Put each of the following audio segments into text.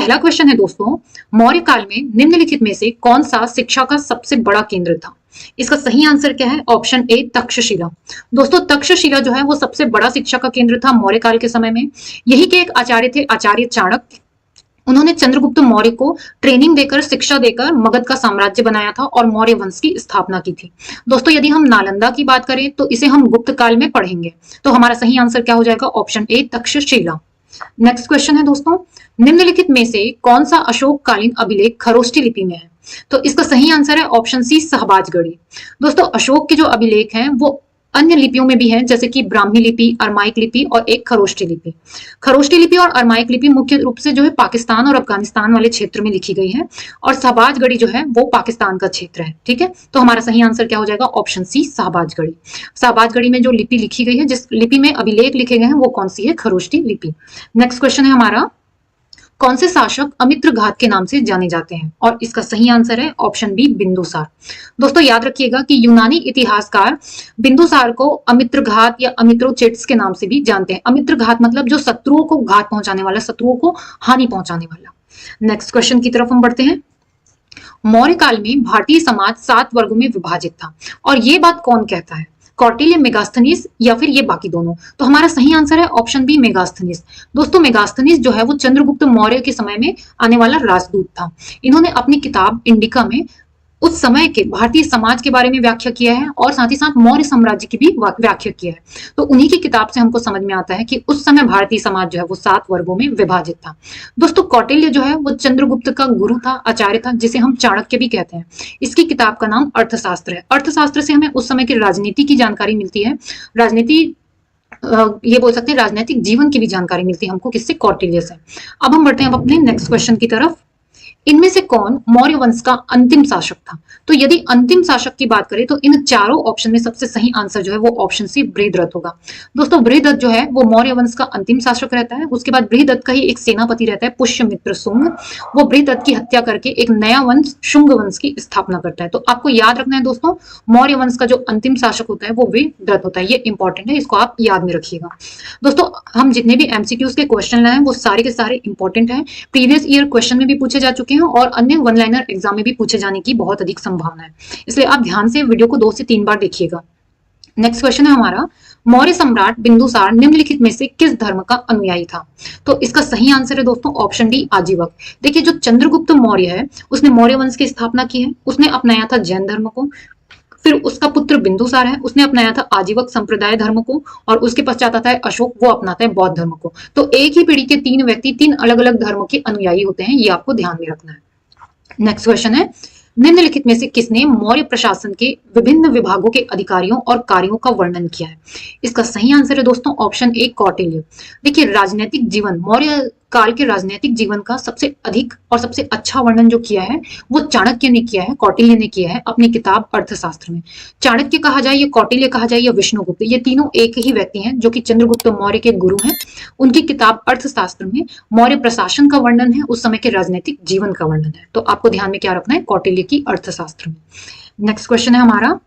पहला क्वेश्चन है दोस्तों, मौर्य काल में निम्नलिखित में से कौन सा शिक्षा का सबसे बड़ा केंद्र था? इसका सही आंसर क्या है? Option A Takshashila. दोस्तों तक्षशिला जो है वो सबसे बड़ा शिक्षा का केंद्र था मौर्य काल के समय में। यही के एक आचार्य थे आचार्य चाणक्य। उन्होंने चंद्रगुप्त मौर्य को ट्रेनिंग देकर, शिक्षा देकर मगध का साम्राज्य बनाया था और मौर्य वंश की स्थापना की थी। दोस्तों यदि हम नालंदा की बात करें तो इसे हम गुप्त काल में पढ़ेंगे। तो हमारा सही आंसर क्या हो जाएगा? Option A Takshashila. Next question है दोस्तों, निम्नलिखित में से कौन सा अशोक कालीन अभिलेख खरोष्ठी लिपि में है? तो इसका सही आंसर है ऑप्शन सी सहबाजगढ़ी। दोस्तों अशोक के जो अभिलेख हैं वो अन्य लिपियों में भी हैं, जैसे कि ब्राह्मी लिपि, अरमाइक लिपि और एक खरोष्ठी लिपि। खरोष्ठी लिपि और अरमाइक लिपि मुख्य रूप से जो है पाकिस्तान और अफगानिस्तान वाले क्षेत्र में लिखी गई है, और सहबाजगढ़ी जो है वो पाकिस्तान का क्षेत्र है। ठीक है, तो हमारा सही आंसर क्या हो जाएगा? Option C Shahbazgarhi. सहबाजगढ़ी में जो लिपि लिखी गई है, जिस लिपि में अभिलेख लिखे गए हैं, वो कौन सी है? खरोष्ठी लिपि। नेक्स्ट क्वेश्चन है हमारा, कौन से शासक अमित्रघात के नाम से जाने जाते हैं? और इसका सही आंसर है ऑप्शन बी बिंदुसार। दोस्तों याद रखिएगा कि यूनानी इतिहासकार बिंदुसार को अमित्रघात या अमित्रोचेट्स के नाम से भी जानते हैं। अमित्रघात मतलब जो शत्रुओं को घात पहुंचाने वाला, शत्रुओं को हानि पहुंचाने वाला। नेक्स्ट क्वेश्चन की तरफ हम बढ़ते हैं। मौर्य काल में भारतीय समाज 7 वर्गों में विभाजित था, और ये बात कौन कहता है? कौटिल्य, मेगास्थनीज या फिर ये बाकी दोनों? तो हमारा सही आंसर है ऑप्शन बी मेगास्थनीज। दोस्तों मेगास्थनीज जो है वो चंद्रगुप्त मौर्य के समय में आने वाला राजदूत था। इन्होंने अपनी किताब इंडिका में उस समय के भारतीय समाज के बारे में व्याख्या किया है, और साथ ही साथ मौर्य साम्राज्य की भी व्याख्या किया है। तो उन्हीं की किताब से हमको समझ में आता है कि उस समय भारतीय समाज जो है वो 7 वर्गों में विभाजित था। दोस्तों कौटिल्य जो है वो चंद्रगुप्त का गुरु था, आचार्य था, जिसे हम चाणक्य भी कहते हैं। इसकी किताब का नाम अर्थशास्त्र है। अर्थशास्त्र से हमें उस समय की राजनीति की जानकारी मिलती है, राजनीति ये बोल सकते हैं राजनीतिक जीवन की भी जानकारी मिलती है हमको किससे? कौटिल्य से। अब हम बढ़ते हैं अपने नेक्स्ट क्वेश्चन की तरफ। इनमें से कौन मौर्य वंश का अंतिम शासक था? तो यदि अंतिम शासक की बात करें तो इन चारों ऑप्शन में सबसे सही आंसर जो है वो ऑप्शन सी बृहद्रथ होगा। दोस्तों बृहद्रथ जो है वो मौर्य वंश का अंतिम शासक रहता है। उसके बाद बृहद्रथ का ही एक सेनापति रहता है पुष्यमित्र शुंग। वो बृहद्रथ की हत्या करके एक नया वंश शुंग वंश की स्थापना करता है। तो आपको याद रखना है दोस्तों, मौर्य वंश का जो अंतिम शासक होता है वो बृहद्रथ होता है। ये इंपॉर्टेंट है, इसको आप याद में रखिएगा। दोस्तों हम जितने भी एमसीक्यूज के क्वेश्चन लाए हैं वो सारे के सारे इंपॉर्टेंट हैं। प्रीवियस ईयर क्वेश्चन में भी पूछे जा चुके हैं और अन्य वन लाइनर एग्जाम में भी पूछे जाने की बहुत अधिक संभावना है, इसलिए आप ध्यान से वीडियो को 2 से 3 बार देखिएगा। नेक्स्ट क्वेश्चन है हमारा, मौर्य सम्राट बिंदुसार निम्नलिखित में से किस धर्म का अनुयायी था? तो इसका सही आंसर है दोस्तों ऑप्शन डी आजीवक। देखिए जो चंद्रगुप्त मौर्य है उसने मौर्य वंश की स्थापना की है, उसने अपनाया था जैन धर्म को। फिर उसका पुत्र बिंदुसार है, उसने अपनाया था आजीवक संप्रदाय धर्म को, और उसके पश्चात आता है अशोक, वो अपनाता है बौद्ध धर्म को। तो एक ही पीढ़ी के 3 व्यक्ति 3 अलग अलग धर्मों के अनुयायी होते हैं, ये आपको ध्यान में रखना है। नेक्स्ट क्वेश्चन है, निम्नलिखित में से किसने मौर्य प्रशासन के विभिन्न विभागों के अधिकारियों और कार्यों का वर्णन किया है? इसका सही आंसर है दोस्तों ऑप्शन ए कौटिल्य। देखिए राजनीतिक जीवन, मौर्य काल के राजनीतिक जीवन का सबसे अधिक और सबसे अच्छा वर्णन जो किया है वो चाणक्य ने किया है, कौटिल्य ने किया है अपनी किताब अर्थशास्त्र में। चाणक्य कहा जाए या कौटिल्य कहा जाए या विष्णुगुप्त, ये तीनों एक ही व्यक्ति हैं जो कि चंद्रगुप्त मौर्य के गुरु हैं। उनकी किताब अर्थशास्त्र में मौर्य प्रशासन का वर्णन है, उस समय के राजनीतिक जीवन का वर्णन है। तो आपको ध्यान में क्या रखना है? कौटिल्य की अर्थशास्त्र में। नेक्स्ट क्वेश्चन है हमारा,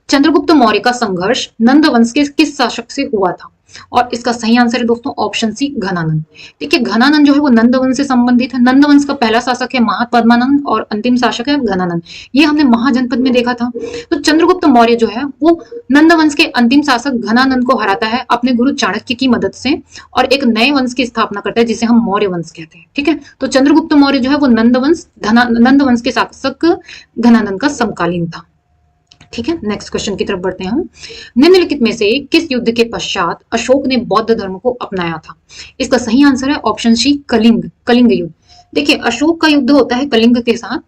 चंद्रगुप्त मौर्य का संघर्ष नंद वंश के किस शासक से हुआ था? और इसका सही आंसर है दोस्तों ऑप्शन सी घनानंद। देखिए घनानंद जो है वो नंद वंश से संबंधित है। नंद वंश का पहला शासक है महापद्मानंद और अंतिम शासक है घनानंद। ये हमने महाजनपद में देखा था। तो चंद्रगुप्त मौर्य जो है वो नंद वंश के अंतिम शासक घनानंद को हराता है अपने गुरु चाणक्य की मदद से, और एक नए वंश की स्थापना करता है जिसे हम मौर्य वंश कहते हैं। ठीक है, तो चंद्रगुप्त मौर्य जो है वो नंद वंश के शासक घनानंद का समकालीन था। ठीक है, नेक्स्ट क्वेश्चन की तरफ बढ़ते हैं हम। निम्नलिखित में से किस युद्ध के पश्चात अशोक ने बौद्ध धर्म को अपनाया था? इसका सही आंसर है ऑप्शन सी कलिंग युद्ध। देखिए अशोक का युद्ध होता है कलिंग के साथ,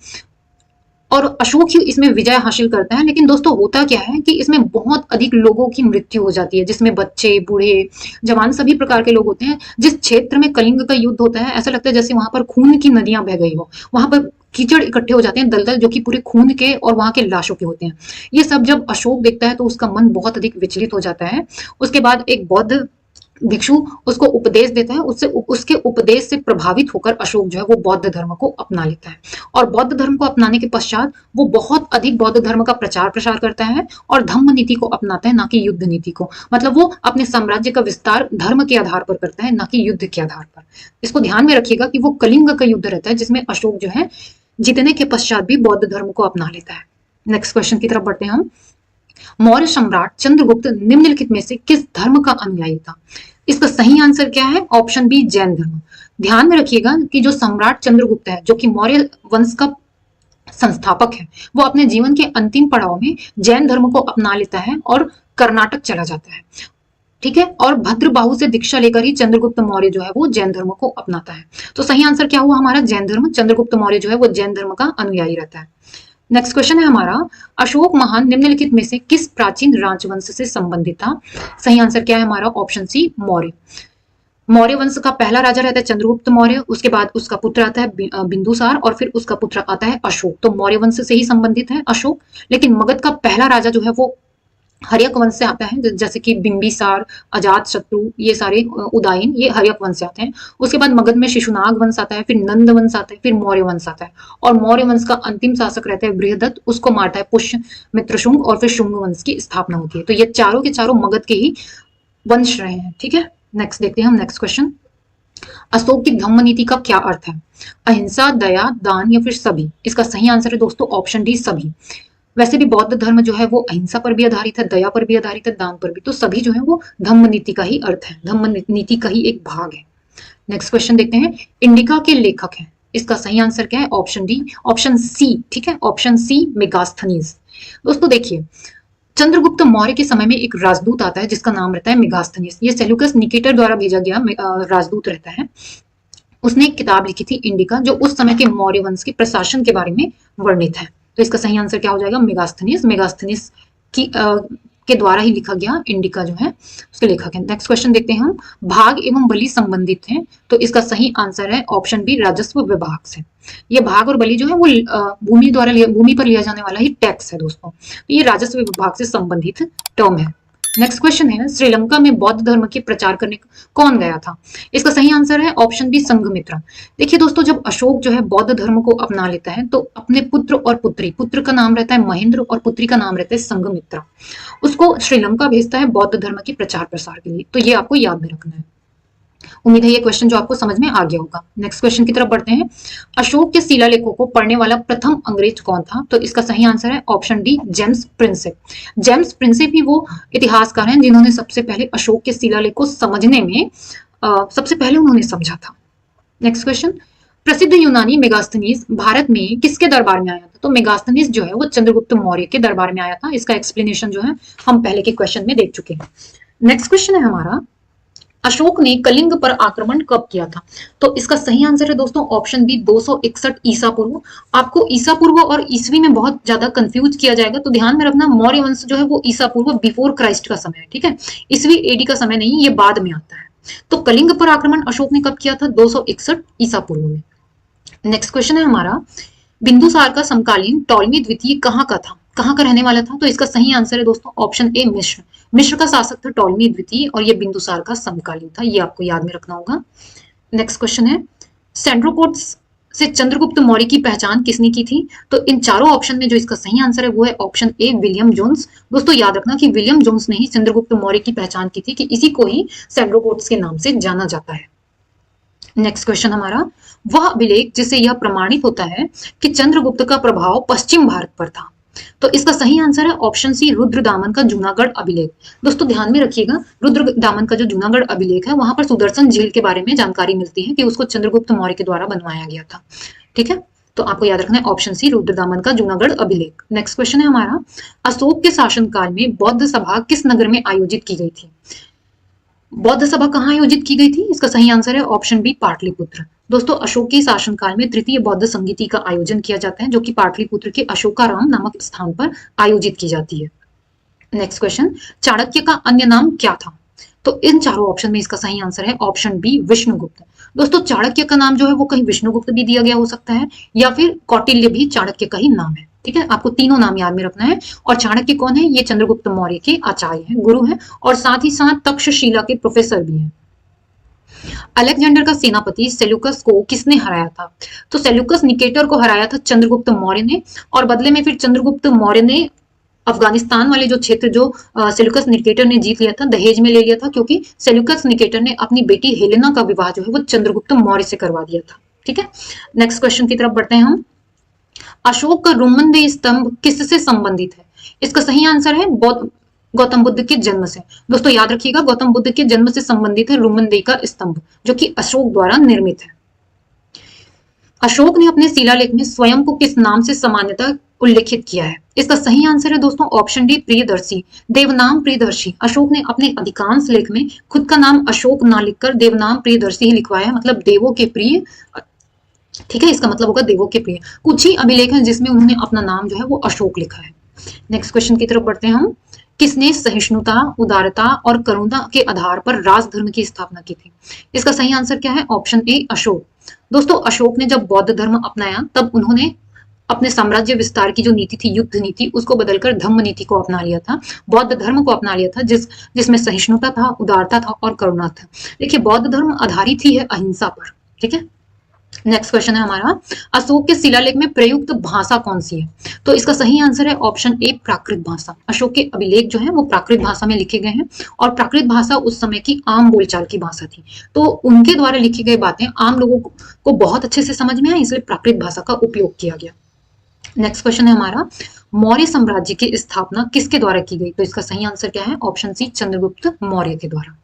और अशोक ही इसमें विजय हासिल करता है। लेकिन दोस्तों होता क्या है कि इसमें बहुत अधिक लोगों की मृत्यु हो जाती है, जिसमें बच्चे, बूढ़े, जवान सभी प्रकार के लोग होते हैं। जिस क्षेत्र में कलिंग का युद्ध होता है ऐसा लगता है जैसे वहां पर खून की नदियां बह गई हो। वहां पर कीचड़ इकट्ठे हो जाते हैं, दलदल, जो कि पूरे खून के और वहां के लाशों के होते हैं। ये सब जब अशोक देखता है तो उसका मन बहुत अधिक विचलित हो जाता है। उसके बाद एक बौद्ध भिक्षु उसको उपदेश देता है, उससे उसके उपदेश से प्रभावित होकर अशोक जो है वो बौद्ध धर्म को अपना लेता है और बौद्ध धर्म को अपनाने के पश्चात वो बहुत अधिक बौद्ध धर्म का प्रचार प्रसार करता है और धम्म नीति को अपनाता है, ना कि युद्ध नीति को। मतलब वो अपने साम्राज्य का विस्तार धर्म के आधार पर करता है, ना कि युद्ध के आधार पर। इसको ध्यान में रखिएगा कि वो कलिंग का युद्ध रहता है जिसमें अशोक जो है जीतने के पश्चात भी बौद्ध धर्म को अपना लेता है। नेक्स्ट क्वेश्चन की तरफ बढ़ते हैं हम। मौर्य सम्राट चंद्रगुप्त निम्नलिखित में से किस धर्म का अनुयायी था? इसका सही आंसर क्या है? ऑप्शन बी, जैन धर्म। ध्यान में रखिएगा कि जो सम्राट चंद्रगुप्त है, जो कि मौर्य वंश का संस्थापक है, वो अपने जीवन के अंतिम पड़ाव में जैन धर्म को अपना लेता है और कर्नाटक चला जाता है। ठीक है, और भद्रबाहु से दीक्षा लेकर ही चंद्रगुप्त मौर्य जो है वो जैन धर्म को अपनाता है। तो सही आंसर क्या हुआ हमारा? जैन धर्म। चंद्रगुप्त मौर्य जो है वो जैन धर्म का अनुयायी रहता है। नेक्स्ट क्वेश्चन है हमारा, अशोक महान निम्नलिखित में से किस प्राचीन राजवंश से संबंधित था? सही आंसर क्या है हमारा? Option C, Maurya. मौर्य वंश का पहला राजा रहता है चंद्रगुप्त मौर्य, उसके बाद उसका पुत्र आता है बिंदुसार और फिर उसका पुत्र आता है अशोक। तो मौर्य वंश से ही संबंधित है अशोक। लेकिन मगध का पहला राजा जो है वो हर्यक वंश से आता है, जैसे कि बिंबिसार, अजात शत्रु, ये सारे उदयन, ये हर्यक वंश से आते हैं। उसके बाद मगध में शिशुनाग वंश आता है, फिर नंद वंश आता है, फिर मौर्य वंश आता है। और मौर्य वंश का अंतिम शासक रहता है बृहदत्त, उसको मारता है पुष्य मित्र शुंग और फिर शुंग वंश की स्थापना होती है। तो ये चारों के चारों मगध के ही वंश रहे हैं। ठीक है, नेक्स्ट देखते हैं हम नेक्स्ट क्वेश्चन। अशोक की धम्म नीति का क्या अर्थ है? अहिंसा, दया, दान या फिर सभी? इसका सही आंसर है दोस्तों ऑप्शन डी, सभी। वैसे भी बौद्ध धर्म जो है वो अहिंसा पर भी आधारित है, दया पर भी आधारित है, दान पर भी। तो सभी जो है वो धम्म नीति का ही अर्थ है, धम्म नीति का ही एक भाग है। नेक्स्ट क्वेश्चन देखते हैं, इंडिका के लेखक हैं। इसका सही आंसर क्या है? Option D, option C. ठीक है, ऑप्शन सी, मेगास्थनीज। दोस्तों देखिए, चंद्रगुप्त मौर्य के समय में एक राजदूत आता है जिसका नाम रहता है मेगास्थनीज। ये सेल्यूकस निकेटर द्वारा भेजा गया राजदूत रहता है। उसने एक किताब लिखी थी इंडिका, जो उस समय के मौर्य वंश के प्रशासन के बारे में वर्णित है। तो इसका सही आंसर क्या हो जाएगा? मेगास्थनीज। मेगास्थनीज की के द्वारा ही लिखा गया इंडिका जो है उसके लेखक हैं। नेक्स्ट क्वेश्चन देखते हैं हम, भाग एवं बलि संबंधित हैं। तो इसका सही आंसर है ऑप्शन बी, राजस्व विभाग से। ये भाग और बलि जो है वो भूमि पर लिया जाने वाला ही टैक्स है दोस्तों। तो ये राजस्व विभाग से संबंधित टर्म है। नेक्स्ट क्वेश्चन है, श्रीलंका में बौद्ध धर्म के प्रचार करने कौन गया था? इसका सही आंसर है ऑप्शन बी, संघमित्रा। देखिए दोस्तों, जब अशोक जो है बौद्ध धर्म को अपना लेता है तो अपने पुत्र और पुत्री, पुत्र का नाम रहता है महेंद्र और पुत्री का नाम रहता है संघमित्रा, उसको श्रीलंका भेजता है बौद्ध धर्म के प्रचार प्रसार के लिए। तो ये आपको याद में रखना है। उम्मीद है ये क्वेश्चन जो आपको समझ में आ गया होगा। नेक्स्ट क्वेश्चन की तरफ बढ़ते हैं, अशोक के शिलालेखों को पढ़ने वाला प्रथम अंग्रेज कौन था? तो इसका सही आंसर है option D, James Prinsep. James Prinsep ही वो इतिहासकार हैं जिन्होंने सबसे पहले अशोक के शिलालेख को समझने में सबसे पहले उन्होंने समझा था। नेक्स्ट क्वेश्चन, प्रसिद्ध यूनानी मेगास्थनीज भारत में किसके दरबार में आया था? तो मेगास्थनीज जो है वो चंद्रगुप्त मौर्य के दरबार में आया था। इसका एक्सप्लेनेशन जो है हम पहले के क्वेश्चन में देख चुके हैं। नेक्स्ट क्वेश्चन है हमारा, अशोक ने कलिंग पर आक्रमण कब किया था? तो इसका सही आंसर है दोस्तों ऑप्शन बी, 261 ईसा पूर्व। आपको ईसा पूर्व और ईसवी में बहुत ज्यादा कंफ्यूज किया जाएगा, तो ध्यान में रखना मौर्य वंश जो है वो ईसा पूर्व, बिफोर क्राइस्ट का समय है। ठीक है, ईसवी एडी का समय नहीं, ये बाद में आता है। तो कलिंग पर आक्रमण अशोक ने कब किया था? 261 ईसा पूर्व में। नेक्स्ट क्वेश्चन है हमारा, बिंदुसार का समकालीन टॉलमी द्वितीय कहाँ का था, कहाँ का रहने वाला था? तो इसका सही आंसर है दोस्तों ऑप्शन ए, मिस्र। मिस्र का शासक था टॉलमी द्वितीय और ये बिंदुसार का समकालीन था, ये आपको याद में रखना होगा। नेक्स्ट क्वेश्चन है, सेंड्रोकोट्स से चंद्रगुप्त मौर्य की पहचान किसने की थी? तो इन चारों ऑप्शन में जो इसका सही आंसर है वो है ऑप्शन ए, विलियम जोन्स। दोस्तों याद रखना कि विलियम जोन्स ने ही चंद्रगुप्त मौर्य की पहचान की थी, कि इसी को ही सेंड्रोकोट्स के नाम से जाना जाता है। नेक्स्ट क्वेश्चन हमारा, वह अभिलेख जिससे यह प्रमाणित होता है कि चंद्रगुप्त का प्रभाव पश्चिम भारत पर था। तो इसका सही आंसर है ऑप्शन सी, रुद्रदामन का जूनागढ़ अभिलेख। दोस्तों ध्यान में रखिएगा, रुद्रदामन का जो जूनागढ़ अभिलेख है वहां पर सुदर्शन झील के बारे में जानकारी मिलती है कि उसको चंद्रगुप्त मौर्य के द्वारा बनवाया गया था। ठीक है, तो आपको याद रखना है ऑप्शन सी, रुद्रदामन का जूनागढ़ अभिलेख। नेक्स्ट क्वेश्चन है हमारा, अशोक के शासनकाल में बौद्ध सभा किस नगर में आयोजित की गई थी? बौद्ध सभा कहाँ आयोजित की गई थी? इसका सही आंसर है ऑप्शन बी, पाटलिपुत्र। दोस्तों अशोक के शासनकाल में तृतीय बौद्ध संगीति का आयोजन किया जाता है, जो कि पाटलिपुत्र के अशोकाराम नामक स्थान पर आयोजित की जाती है। नेक्स्ट क्वेश्चन, चाणक्य का अन्य नाम क्या था? तो इन चारों ऑप्शन में इसका सही आंसर है ऑप्शन बी, विष्णुगुप्त। दोस्तों चाणक्य का नाम जो है वो कहीं विष्णुगुप्त भी दिया गया हो सकता है या फिर कौटिल्य भी चाणक्य का ही नाम है। ठीक है, आपको तीनों नाम याद में रखना है। और चाणक्य कौन है? ये चंद्रगुप्त मौर्य के आचार्य हैं, गुरु हैं, और साथ ही साथ तक्षशिला के प्रोफेसर भी हैं। अलेक्जेंडर का सेनापति सेल्यूकस को किसने हराया था? तो सेल्यूकस निकेटर को हराया था चंद्रगुप्त मौर्य ने, और बदले में फिर चंद्रगुप्त मौर्य ने अफगानिस्तान वाले जो क्षेत्र जो सेल्यूकस निकेटर ने जीत लिया था, दहेज में ले लिया था, क्योंकि सेल्यूकस निकेटर ने अपनी बेटी हेलेना का विवाह जो है वो चंद्रगुप्त मौर्य से करवा दिया था। ठीक है, नेक्स्ट क्वेश्चन की तरफ बढ़ते हैं हम। अशोक का रुमनदेही स्तंभ किससे संबंधित है? इसका सही आंसर है गौतम बुद्ध के जन्म से। दोस्तों याद रखिएगा, गौतम बुद्ध के जन्म से संबंधित है रुमनदेही का स्तंभ, जो कि अशोक द्वारा निर्मित है। अशोक ने अपने शिलालेख में स्वयं को किस नाम से सामान्यतः उल्लेखित किया है? इसका सही आंसर है दोस्तों ऑप्शन डी, प्रियदर्शी। देवनाम प्रियदर्शी। अशोक ने अपने अधिकांश लेख में खुद का नाम अशोक ना लिखकर देवनाम प्रियदर्शी ही लिखवाया है, मतलब देवों के प्रिय। ठीक है, इसका मतलब होगा देवों के प्रिय। कुछ ही अभिलेख हैं जिसमें उन्होंने अपना नाम जो है वो अशोक लिखा है। नेक्स्ट क्वेश्चन की तरफ बढ़ते हैं हम। किसने सहिष्णुता, उदारता और करुणा के आधार पर राजधर्म की स्थापना की थी? इसका सही आंसर क्या है? Option A, Ashok. दोस्तों अशोक ने जब बौद्ध धर्म अपनाया तब उन्होंने अपने साम्राज्य विस्तार की जो नीति थी, युद्ध नीति, उसको बदलकर धम्म नीति को अपना लिया था, बौद्ध धर्म को अपना लिया था, जिसमें सहिष्णुता था, उदारता था और करुणा था। देखिए बौद्ध धर्म आधारित ही है अहिंसा पर। ठीक है, नेक्स्ट क्वेश्चन है हमारा, अशोक के शिलालेख में प्रयुक्त भाषा कौन सी है? तो इसका सही आंसर है ऑप्शन ए, प्राकृत भाषा। अशोक के अभिलेख जो है वो प्राकृत भाषा में लिखे गए हैं, और प्राकृत भाषा उस समय की आम बोलचाल की भाषा थी, तो उनके द्वारा लिखी गई बातें आम लोगों को बहुत अच्छे से समझ में आए, इसलिए प्राकृत भाषा का उपयोग किया गया। नेक्स्ट क्वेश्चन है हमारा, मौर्य साम्राज्य की स्थापना किसके द्वारा की गई? तो इसका सही आंसर क्या है? ऑप्शन सी, चंद्रगुप्त मौर्य के द्वारा।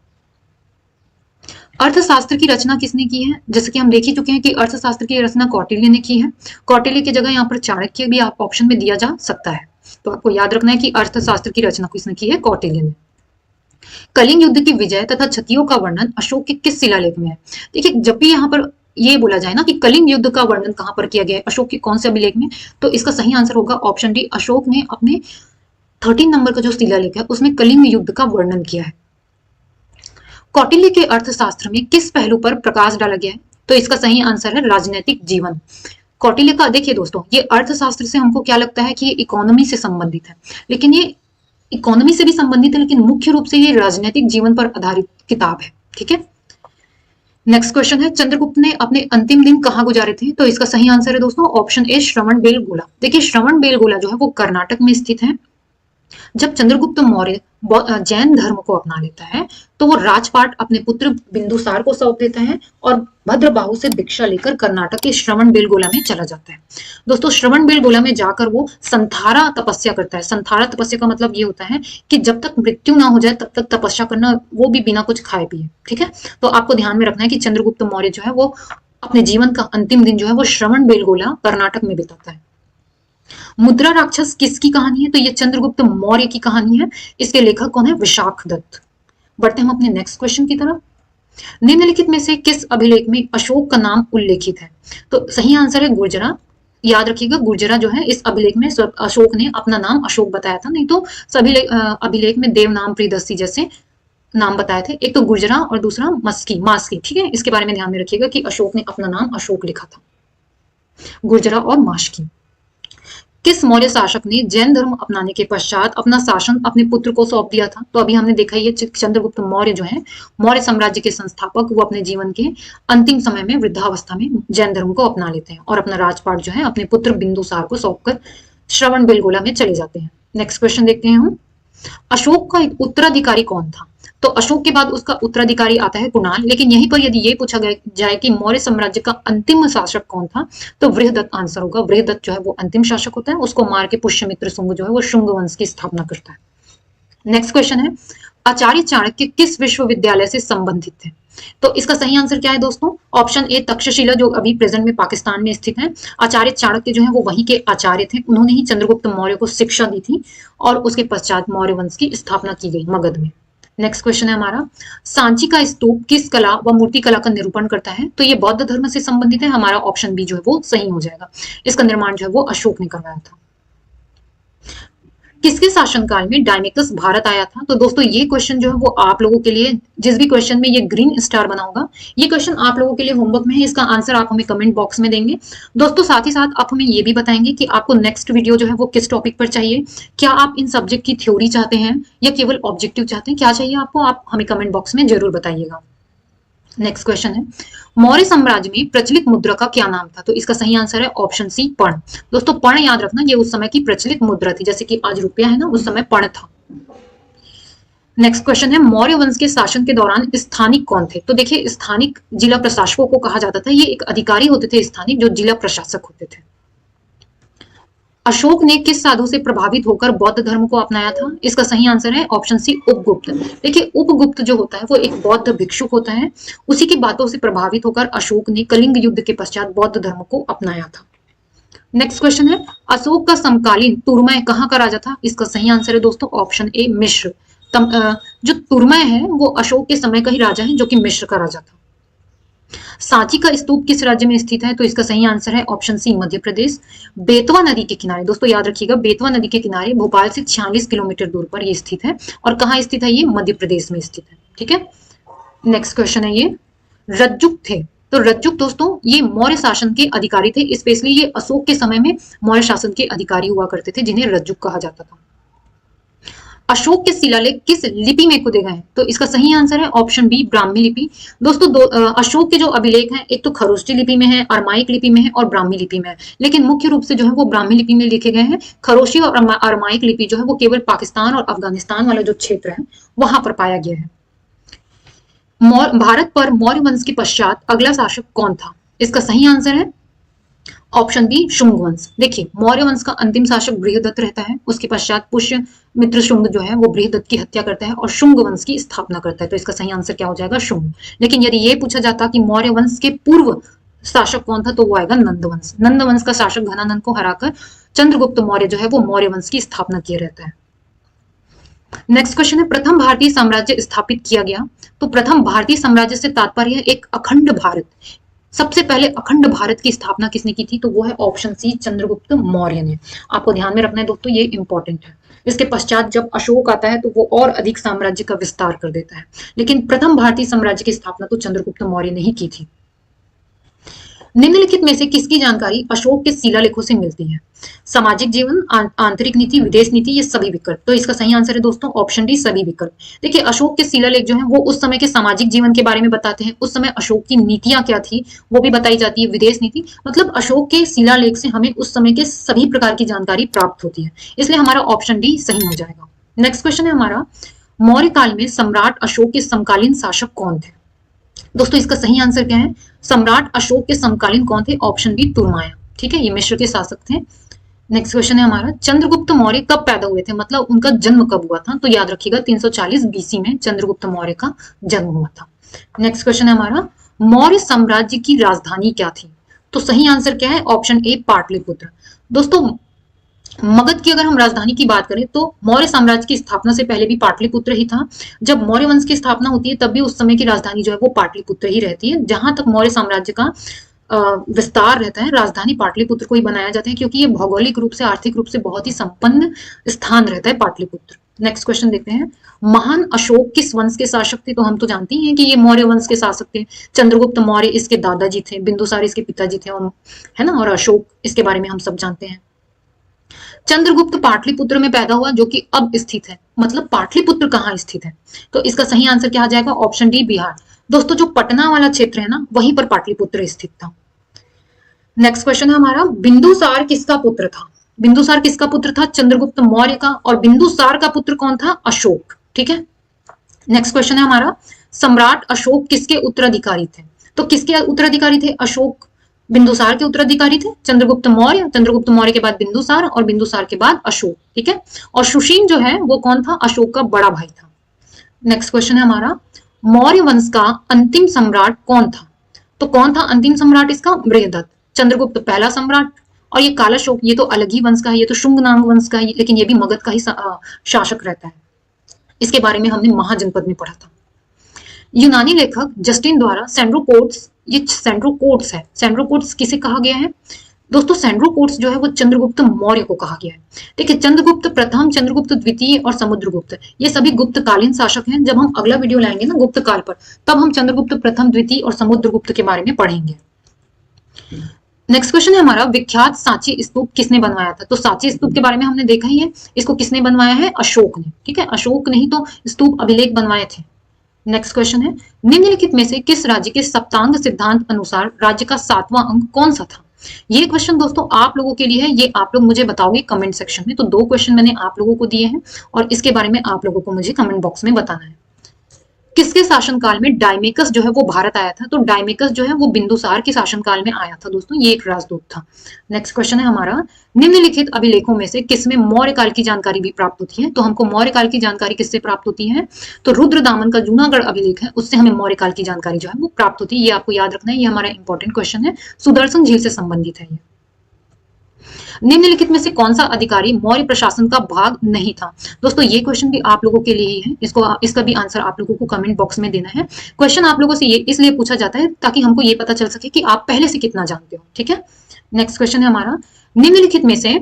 अर्थशास्त्र की रचना किसने की है? जैसे कि हम देख ही चुके हैं कि अर्थशास्त्र की रचना कौटिल्य ने की है। कौटिल्य की जगह यहाँ पर चाणक्य भी आप ऑप्शन में दिया जा सकता है, तो आपको याद रखना है कि अर्थशास्त्र की रचना किसने की है? कौटिल्य ने। कलिंग युद्ध की विजय तथा क्षतियों का वर्णन अशोक के किस शिलालेख में है? देखिए जब भी यहाँ पर ये बोला जाए ना कि कलिंग युद्ध का वर्णन कहां पर किया गया है, अशोक के कौन से अभिलेख में, तो इसका सही आंसर होगा ऑप्शन डी, अशोक ने अपने 13 नंबर का जो शिलालेख है उसमें कलिंग युद्ध का वर्णन किया है। कौटिल्य के अर्थशास्त्र में किस पहलू पर प्रकाश डाला गया है? तो इसका सही आंसर है राजनीतिक जीवन। कौटिल्य का देखिए दोस्तों, ये अर्थशास्त्र से हमको क्या लगता है कि ये इकोनॉमी से संबंधित है, लेकिन ये इकोनॉमी से भी संबंधित है, लेकिन मुख्य रूप से ये राजनीतिक जीवन पर आधारित किताब है। ठीक है, नेक्स्ट क्वेश्चन है, चंद्रगुप्त ने अपने अंतिम दिन कहाँ गुजारे थे? तो इसका सही आंसर है दोस्तों ऑप्शन ए, श्रवणबेलगोला। देखिए श्रवणबेलगोला जो है वो कर्नाटक में स्थित है। जब चंद्रगुप्त मौर्य जैन धर्म को अपना लेता है तो वो राजपाट अपने पुत्र बिंदुसार को सौंप देता है और भद्रबाहु से दीक्षा लेकर कर्नाटक के श्रवणबेलगोला में चला जाता है। दोस्तों श्रवणबेलगोला में जाकर वो संथारा तपस्या करता है। संथारा तपस्या का मतलब ये होता है कि जब तक मृत्यु ना हो जाए तब तक तपस्या करना, वो भी बिना कुछ खाए पिए। ठीक है, तो आपको ध्यान में रखना है कि चंद्रगुप्त मौर्य जो है वो अपने जीवन का अंतिम दिन जो है वो श्रवणबेलगोला कर्नाटक में बिताता है। मुद्रा राक्षस किसकी कहानी है? तो ये चंद्रगुप्त मौर्य की कहानी है। इसके लेखक कौन है? विशाख दत्त। बढ़ते हैं हम अपने नेक्स्ट क्वेश्चन की तरफ। निम्नलिखित में से किस अभिलेख में अशोक का नाम उल्लेखित है? तो सही आंसर है गुर्जरा। याद रखिएगा गुर्जरा जो है इस अभिलेख में अशोक ने अपना नाम अशोक बताया था, नहीं तो सभी अभिलेख में देवनाम प्रियदर्शी जैसे नाम बताए थे। एक तो गुर्जरा और दूसरा मास्की। ठीक है, इसके बारे में ध्यान में रखिएगा कि अशोक ने अपना नाम अशोक लिखा था, गुर्जरा और मास्की। किस मौर्य शासक ने जैन धर्म अपनाने के पश्चात अपना शासन अपने पुत्र को सौंप दिया था? तो अभी हमने देखा ये चंद्रगुप्त मौर्य जो है मौर्य साम्राज्य के संस्थापक, वो अपने जीवन के अंतिम समय में वृद्धावस्था में जैन धर्म को अपना लेते हैं और अपना राजपाट जो है अपने पुत्र बिंदुसार को सौंपकर श्रवणबेलगोला में चले जाते हैं। नेक्स्ट क्वेश्चन देखते हैं हम। अशोक का उत्तराधिकारी कौन था? तो अशोक के बाद उसका उत्तराधिकारी आता है कुणाल, लेकिन यहीं पर यदि ये पूछा जाए कि मौर्य साम्राज्य का अंतिम शासक कौन था, तो बृहदत्त आंसर होगा। बृहदत्त जो है वो अंतिम शासक होता है, उसको मार के पुष्यमित्र शुंग जो है वो शुंग वंश की स्थापना करता है। नेक्स्ट क्वेश्चन है, आचार्य चाणक्य किस विश्वविद्यालय से संबंधित थे? तो इसका सही आंसर क्या है दोस्तों? ऑप्शन ए, तक्षशिला, जो अभी प्रेजेंट में पाकिस्तान में स्थित है। आचार्य चाणक्य जो है वो वहीं के आचार्य थे, उन्होंने ही चंद्रगुप्त मौर्य को शिक्षा दी थी और उसके पश्चात मौर्य वंश की स्थापना की गई मगध में। नेक्स्ट क्वेश्चन है हमारा, सांची का स्तूप किस कला व मूर्ति कला का निरूपण करता है? तो ये बौद्ध धर्म से संबंधित है। हमारा ऑप्शन बी जो है वो सही हो जाएगा। इसका निर्माण जो है वो अशोक ने करवाया था। किसके शासनकाल में डायमेकस भारत आया था? तो दोस्तों ये क्वेश्चन जो है वो आप लोगों के लिए, जिस भी क्वेश्चन में ये ग्रीन स्टार बना होगा, ये क्वेश्चन आप लोगों के लिए होमवर्क में है। इसका आंसर आप हमें कमेंट बॉक्स में देंगे। दोस्तों साथ ही साथ आप हमें ये भी बताएंगे कि आपको नेक्स्ट वीडियो जो है वो किस टॉपिक पर चाहिए। क्या आप इन सब्जेक्ट की थ्योरी चाहते हैं या केवल ऑब्जेक्टिव चाहते हैं? क्या चाहिए आपको, आप हमें कमेंट बॉक्स में जरूर बताइएगा। नेक्स्ट क्वेश्चन है, मौर्य साम्राज्य में प्रचलित मुद्रा का क्या नाम था? तो इसका सही आंसर है ऑप्शन सी, पर्ण। दोस्तों पर्ण याद रखना, ये उस समय की प्रचलित मुद्रा थी, जैसे कि आज रुपया है ना, उस समय पर्ण था। नेक्स्ट क्वेश्चन है, मौर्य वंश के शासन के दौरान स्थानिक कौन थे? तो देखिए स्थानिक जिला प्रशासकों को कहा जाता था। ये एक अधिकारी होते थे स्थानिक, जो जिला प्रशासक होते थे। अशोक ने किस साधु से प्रभावित होकर बौद्ध धर्म को अपनाया था? इसका सही आंसर है ऑप्शन सी, उपगुप्त। देखिए उपगुप्त जो होता है वो एक बौद्ध भिक्षुक होता है। उसी की बातों से प्रभावित होकर अशोक ने कलिंग युद्ध के पश्चात बौद्ध धर्म को अपनाया था। नेक्स्ट क्वेश्चन है, अशोक का समकालीन तुर्मय कहाँ का राजा था? इसका सही आंसर है दोस्तों ऑप्शन ए, मिश्र। जो तुर्मय है वो अशोक के समय का ही राजा है, जो कि मिश्र का राजा था। सांची का स्तूप किस राज्य में स्थित है? तो इसका सही आंसर है ऑप्शन सी, मध्य प्रदेश। बेतवा नदी के किनारे, दोस्तों याद रखिएगा, बेतवा नदी के किनारे भोपाल से 46 किलोमीटर दूर पर ये स्थित है। और कहाँ स्थित है? ये मध्य प्रदेश में स्थित है। ठीक है, नेक्स्ट क्वेश्चन है, ये रज्जुक थे। तो रज्जुक दोस्तों ये मौर्य शासन के अधिकारी थे। स्पेशली ये अशोक के समय में मौर्य शासन के अधिकारी हुआ करते थे, जिन्हें रज्जुक कहा जाता था। अशोक के शिलालेख किस लिपि में खोदे गए हैं? तो इसका सही आंसर है ऑप्शन बी, ब्राह्मी लिपि। दोस्तों अशोक के जो अभिलेख हैं, एक तो खरोष्टी लिपि में है, अरमाइक लिपि में है और ब्राह्मी लिपि में है। लेकिन मुख्य रूप से जो है वो ब्राह्मी लिपि में लिखे गए हैं। खरोष्टी और अरमाइक लिपि जो है वो केवल पाकिस्तान और अफगानिस्तान वाला जो क्षेत्र है वहां पर पाया गया है। भारत पर मौर्य वंश के पश्चात अगला शासक कौन था? इसका सही आंसर है ऑप्शन बी, शुंग वंश। देखिए मौर्य वंश का अंतिम शासक बृहदत्त रहता है। उसके पश्चात पुष्य मित्र शुंग जो है वो बृहदत्त की हत्या करता है और शुंग वंश की स्थापना करता है। तो इसका सही आंसर क्या हो जाएगा? शुंग। लेकिन यदि ये पूछा जाता कि मौर्य वंश के पूर्व शासक कौन था, तो वो आएगा नंद वंश। नंद वंश का शासक घनानंद को हराकर चंद्रगुप्त मौर्य जो है वो मौर्य वंश की स्थापना किए रहता है। नेक्स्ट क्वेश्चन है, प्रथम भारतीय साम्राज्य स्थापित किया गया। तो प्रथम भारतीय साम्राज्य से तात्पर्य एक अखंड भारत। सबसे पहले अखंड भारत की स्थापना किसने की थी? तो वो है ऑप्शन सी, चंद्रगुप्त मौर्य ने। आपको ध्यान में रखना है दोस्तों, ये इंपॉर्टेंट है। इसके पश्चात जब अशोक आता है तो वो और अधिक साम्राज्य का विस्तार कर देता है, लेकिन प्रथम भारतीय साम्राज्य की स्थापना तो चंद्रगुप्त मौर्य ने ही की थी। निम्नलिखित में से किसकी जानकारी अशोक के शिलालेखों से मिलती है? सामाजिक जीवन, आंतरिक नीति, विदेश नीति, ये सभी विकल्प। तो इसका सही आंसर है दोस्तों ऑप्शन डी, सभी विकल्प। देखिए अशोक के शिलालेख जो है वो उस समय के सामाजिक जीवन के बारे में बताते हैं। उस समय अशोक की नीतियां क्या थी वो भी बताई जाती है, विदेश नीति। मतलब अशोक के शिलालेख से हमें उस समय के सभी प्रकार की जानकारी प्राप्त होती है, इसलिए हमारा ऑप्शन डी सही हो जाएगा। नेक्स्ट क्वेश्चन है हमारा, मौर्य काल में सम्राट अशोक के समकालीन शासक कौन थे? दोस्तों इसका सही आंसर क्या है? सम्राट अशोक के समकालीन कौन थे? ऑप्शन बी, तुर्माया। ठीक है, ये मिश्र के शासक थे। नेक्स्ट क्वेश्चन है हमारा, चंद्रगुप्त मौर्य कब पैदा हुए थे? मतलब उनका जन्म कब हुआ था? तो याद रखिएगा 340 बीसी में चंद्रगुप्त मौर्य का जन्म हुआ था। नेक्स्ट क्वेश्चन है हमारा, मौर्य साम्राज्य की राजधानी क्या थी? तो सही आंसर क्या है? Option A, Pataliputra. दोस्तों मगध की अगर हम राजधानी की बात करें तो मौर्य साम्राज्य की स्थापना से पहले भी पाटलिपुत्र ही था। जब मौर्य वंश की स्थापना होती है तब भी उस समय की राजधानी जो है वो पाटलिपुत्र ही रहती है। जहां तक मौर्य साम्राज्य का विस्तार रहता है, राजधानी पाटलिपुत्र को ही बनाया जाता है, क्योंकि ये भौगोलिक रूप से, आर्थिक रूप से बहुत ही संपन्न स्थान रहता है पाटलिपुत्र। नेक्स्ट क्वेश्चन देखते हैं, महान अशोक किस वंश के शासक थे? तो हम तो जानते ही हैं कि ये मौर्य वंश के शासक थे। चंद्रगुप्त मौर्य इसके दादाजी थे, बिंदुसार इसके पिताजी थे, और है ना, और अशोक इसके बारे में हम सब जानते हैं। चंद्रगुप्त पाटलिपुत्र में पैदा हुआ, जो कि अब स्थित है। मतलब पाटलिपुत्र कहाँ स्थित है? तो इसका सही आंसर क्या आ जाएगा? Option D, Bihar. दोस्तों जो पटना वाला क्षेत्र है ना, वहीं पर पाटलिपुत्र स्थित था। नेक्स्ट क्वेश्चन है हमारा, बिंदुसार किसका पुत्र था? बिंदुसार किसका पुत्र था? चंद्रगुप्त मौर्य का। और बिंदुसार का पुत्र कौन था? अशोक। ठीक है, नेक्स्ट क्वेश्चन है हमारा, सम्राट अशोक किसके उत्तराधिकारी थे? तो किसके उत्तराधिकारी थे अशोक? बिंदुसार के उत्तराधिकारी थे चंद्रगुप्त मौर्य, चंद्रगुप्त मौर्य के बाद बिंदुसार और बिंदुसार के बाद अशोक। ठीक है, और सुशील जो है वो कौन था? अशोक का बड़ा भाई था। नेक्स्ट क्वेश्चन है हमारा, मौर्य वंश का अंतिम सम्राट कौन था? तो कौन था अंतिम सम्राट इसका? बृहदत्त। चंद्रगुप्त पहला सम्राट, और ये कालाशोक ये तो अलग ही वंश का है, ये तो शुंगनांग वंश का है, लेकिन ये भी मगध का ही शासक रहता है। इसके बारे में हमने महाजनपद में पढ़ा था। यूनानी लेखक जस्टिन द्वारा सेंड्रोकोट्स, ये सेंड्रोकोट्स है, सेंड्रोकोट्स किसे कहा गया है? दोस्तों सैंड्रोकोट्स जो है वो चंद्रगुप्त मौर्य को कहा गया है। देखिए चंद्रगुप्त प्रथम, चंद्रगुप्त द्वितीय और समुद्रगुप्त ये सभी गुप्तकालीन शासक हैं। जब हम अगला वीडियो लाएंगे ना गुप्त काल पर, तब हम चंद्रगुप्त प्रथम, द्वितीय और समुद्रगुप्त के बारे में पढ़ेंगे। नेक्स्ट क्वेश्चन है हमारा, विख्यात सांची स्तूप किसने बनवाया था? तो सांची स्तूप के बारे में हमने देखा ही है, इसको किसने बनवाया है? अशोक ने। ठीक है, अशोक ने ही तो स्तूप अभिलेख बनवाए थे। नेक्स्ट क्वेश्चन है, निम्नलिखित में से किस राज्य के सप्तांग सिद्धांत अनुसार राज्य का 7वां अंग कौन सा था? ये क्वेश्चन दोस्तों आप लोगों के लिए है, ये आप लोग मुझे बताओगे कमेंट सेक्शन में। तो 2 क्वेश्चन मैंने आप लोगों को दिए हैं और इसके बारे में आप लोगों को मुझे कमेंट बॉक्स में बताना है। किसके शासनकाल में डायमेकस जो है वो भारत आया था? तो डायमेकस जो है वो बिंदुसार के शासनकाल में आया था दोस्तों, ये एक राजदूत था। नेक्स्ट क्वेश्चन है हमारा, निम्नलिखित अभिलेखों में से किसमें मौर्य काल की जानकारी भी प्राप्त होती है? तो हमको मौर्य काल की जानकारी किससे प्राप्त होती है? तो रुद्रदामन का जूनागढ़ अभिलेख है, उससे हमें मौर्य काल की जानकारी जो है वो प्राप्त होती है। ये आपको याद रखना है, ये हमारा इंपॉर्टेंट क्वेश्चन है, सुदर्शन झील से संबंधित है ये। निम्नलिखित में से कौन सा अधिकारी मौर्य प्रशासन का भाग नहीं था? दोस्तों ये क्वेश्चन भी आप लोगों के लिए ही है, इसका भी आंसर आप लोगों को कमेंट बॉक्स में देना है। क्वेश्चन आप लोगों से ये इसलिए पूछा जाता है ताकि हमको ये पता चल सके कि आप पहले से कितना जानते हो। ठीक है, नेक्स्ट क्वेश्चन है हमारा, निम्नलिखित में से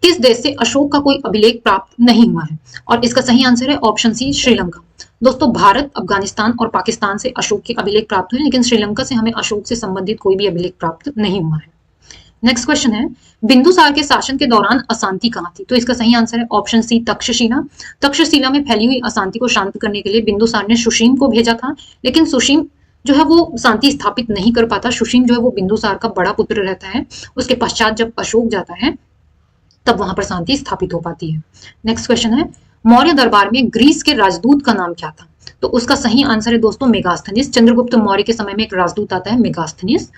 किस देश से अशोक का कोई अभिलेख प्राप्त नहीं हुआ है? और इसका सही आंसर है ऑप्शन सी, श्रीलंका। दोस्तों भारत, अफगानिस्तान और पाकिस्तान से अशोक के अभिलेख प्राप्त हुए, लेकिन श्रीलंका से हमें अशोक से संबंधित कोई भी अभिलेख प्राप्त नहीं हुआ है। नेक्स्ट क्वेश्चन है, बिंदुसार के शासन के दौरान अशांति कहाँ थी? तो इसका सही आंसर है ऑप्शन सी, तक्षशिला। तक्षशिला में फैली हुई अशांति को शांत करने के लिए बिंदुसार ने सुशीम को भेजा था, लेकिन सुशीम जो है वो शांति स्थापित नहीं कर पाता। सुशीम जो है वो बिंदुसार का बड़ा पुत्र रहता है। उसके पश्चात जब अशोक जाता है तब वहां पर शांति स्थापित हो पाती है। नेक्स्ट क्वेश्चन है, मौर्य दरबार में ग्रीस के राजदूत का नाम क्या था? तो उसका सही आंसर है दोस्तों मेगास्थनीस। चंद्रगुप्त मौर्य के समय में एक राजदूत आता है मेगास्थनीस,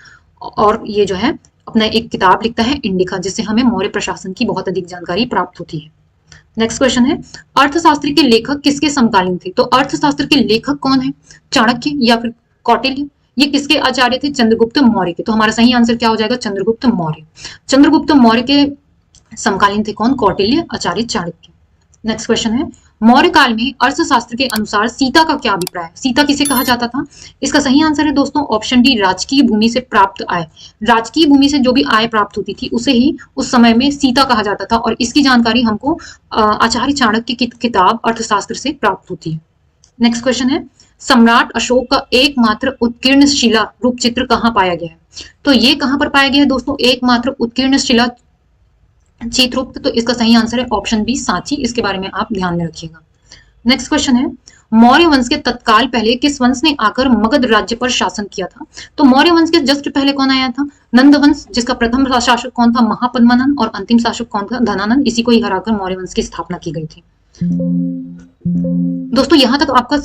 और ये जो है अपना एक किताब लिखता है इंडिका, जिससे हमें मौर्य प्रशासन की बहुत अधिक जानकारी प्राप्त होती है। नेक्स्ट क्वेश्चन है, अर्थशास्त्र के लेखक किसके समकालीन थे? तो अर्थशास्त्र के लेखक कौन है? चाणक्य या फिर कौटिल्य? ये किसके आचार्य थे? चंद्रगुप्त मौर्य के। तो हमारा सही आंसर क्या हो जाएगा? चंद्रगुप्त मौर्य। चंद्रगुप्त मौर्य के समकालीन थे कौन? कौटिल्य, आचार्य चाणक्य। नेक्स्ट क्वेश्चन है, मौर्य काल में अर्थशास्त्र के अनुसार सीता का क्या अभिप्राय है? सीता किसे कहा जाता था? इसका सही आंसर है दोस्तों ऑप्शन डी, राजकीय भूमि से प्राप्त आय। राजकीय भूमि से जो भी आय प्राप्त होती थी उसे ही उस समय में सीता कहा जाता था, और इसकी जानकारी हमको आचार्य चाणक्य की किताब अर्थशास्त्र से प्राप्त होती है। नेक्स्ट क्वेश्चन है, सम्राट अशोक का एकमात्र उत्कीर्ण शिला रूप चित्र कहाँ पाया गया है? तो ये कहां पर पाया गया है दोस्तों एकमात्र उत्कीर्ण शिला चित्रगुप्त? तो इसका सही आंसर है ऑप्शन बी, सांची। इसके बारे में आप ध्यान में रखिएगा। नेक्स्ट क्वेश्चन है, मौर्य वंश के तत्काल पहले किस वंश ने आकर मगध राज्य पर शासन किया था? तो मौर्य वंश के जस्ट पहले कौन आया था? नंद वंश, जिसका प्रथम शासक कौन था? महापद्मानंद, और अंतिम शासक कौन था? धनानंद। इसी को ही हराकर मौर्य वंश की स्थापना की गई थी। दोस्तों यहां तक आपका